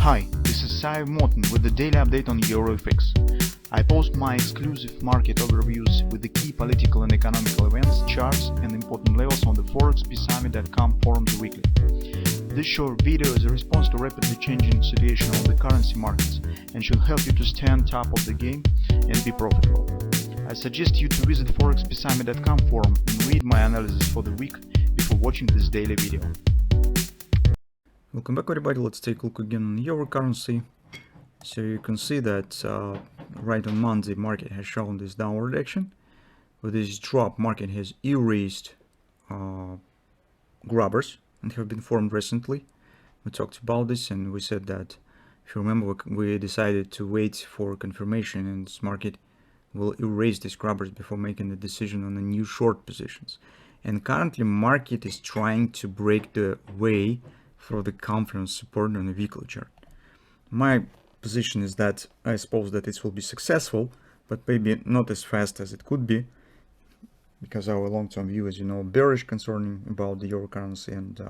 Hi, this is Sive Morten with the daily update on EuroFX. I post my exclusive market overviews with the key political and economical events, charts and important levels on the ForexPeaceArmy.com forums weekly. This short video is a response to rapidly changing situation on the currency markets and should help you to stay on top of the game and be profitable. I suggest you to visit ForexPeaceArmy.com forum and read my analysis for the week before watching this daily video. Welcome back, everybody. Let's take a look again on euro currency. So you can see that right on Monday market has shown this downward action. With this drop, market has erased grabbers and have been formed recently. We talked about this and we said that, if you remember, we decided to wait for confirmation and this market will erase these grabbers before making the decision on the new short positions. And currently market is trying to break the way for the confidence support on the weekly chart. My position is that I suppose that it will be successful, but maybe not as fast as it could be, because our long-term view is, bearish concerning about the euro currency, and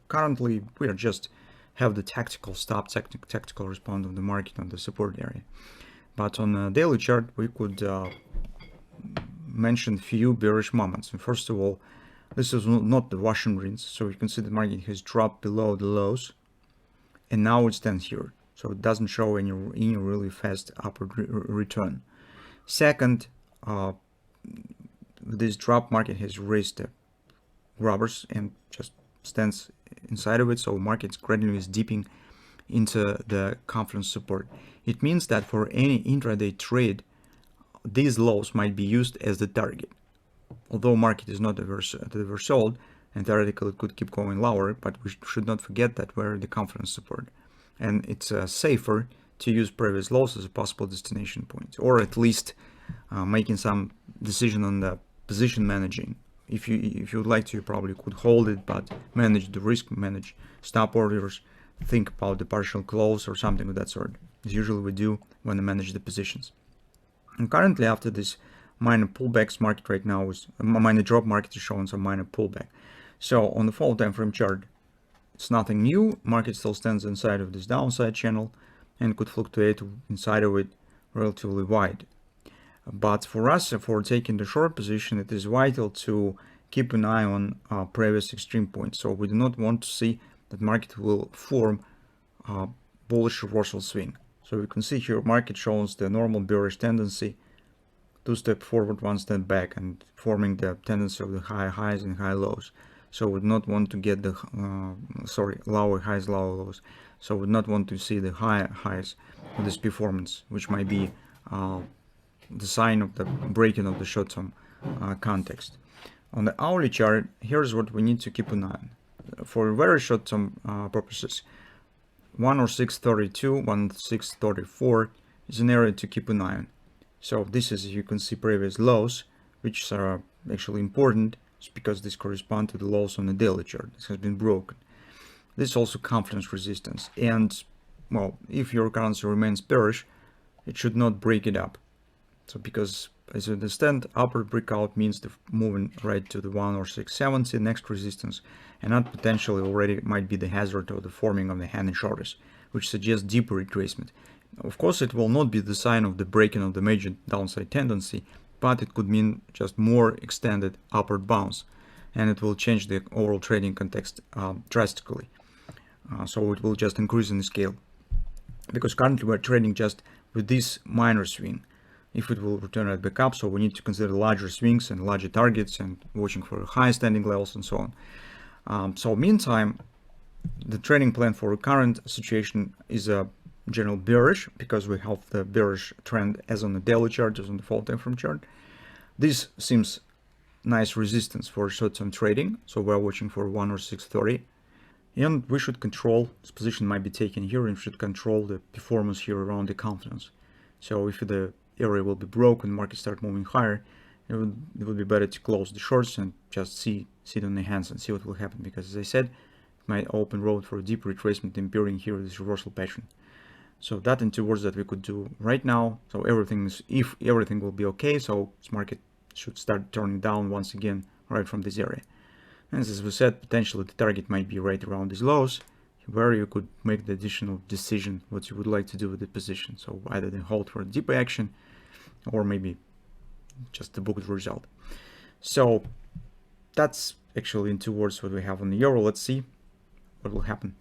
currently we are just have the tactical stop, tactical response of the market on the support area. But on a daily chart, we could mention few bearish moments. And first of all, this is not the Russian rinse, so you can see the market has dropped below the lows, and now it stands here, so it doesn't show any really fast upward return. Second, this drop market has raised the grabbers and just stands inside of it, so market's gradually is dipping into the confidence support. It means that for any intraday trade, these lows might be used as the target. Although market is not oversold and theoretically it could keep going lower, but we should not forget that we're the confidence support, and it's safer to use previous lows as a possible destination point, or at least making some decision on the position managing. If you would like to, you probably could hold it, but manage the risk, manage stop orders, think about the partial close or something of that sort, as usually we do when we manage the positions. And currently, after this minor pullbacks, market right now is a minor drop, market is showing some minor pullback. So on the fall time frame chart, it's nothing new. Market still stands inside of this downside channel and could fluctuate inside of it relatively wide. But for us, for taking the short position, it is vital to keep an eye on previous extreme points. So we do not want to see that market will form a bullish reversal swing. So you can see here market shows the normal bearish tendency, 2 steps forward, 1 step back, and forming the tendency of the high highs and high lows. So we would not want to get the lower highs, lower lows. So we would not want to see the high highs of this performance, which might be the sign of the breaking of the short-term context. On the hourly chart, here's what we need to keep an eye on. For very short-term purposes, 106.32, 106.34 is an area to keep an eye on. So this is, you can see, previous lows, which are actually important because this corresponds to the lows on the daily chart. This has been broken. This is also confidence resistance. And, well, if your currency remains bearish, it should not break it up. So because, as you understand, upward breakout means the moving right to the 106.70 next resistance, and that potentially already might be the hazard of the forming of the hand and shoulders, which suggests deeper retracement. Of course, it will not be the sign of the breaking of the major downside tendency, but it could mean just more extended upward bounce, and it will change the overall trading context drastically. So it will just increase in the scale, because currently we're trading just with this minor swing. If it will return right back up, so we need to consider larger swings and larger targets and watching for high standing levels and so on. So meantime, the trading plan for the current situation is a general bearish, because we have the bearish trend as on the daily chart, as on the fall time frame chart. This seems nice resistance for short-term trading, so we're watching for 106.30, and we should control this position might be taken here, and should control the performance here around the confidence. So if the area will be broken, market start moving higher, it would be better to close the shorts and just sit on the hands and see what will happen, because as I said, it might open road for a deep retracement appearing here, this reversal pattern. So that in 2 words that we could do right now. So if everything will be okay, so this market should start turning down once again right from this area. And as we said, potentially the target might be right around these lows. where you could make the additional decision what you would like to do with the position. So either the hold for a deeper action or maybe just the booked result. So that's actually in 2 words what we have on the euro. Let's see what will happen.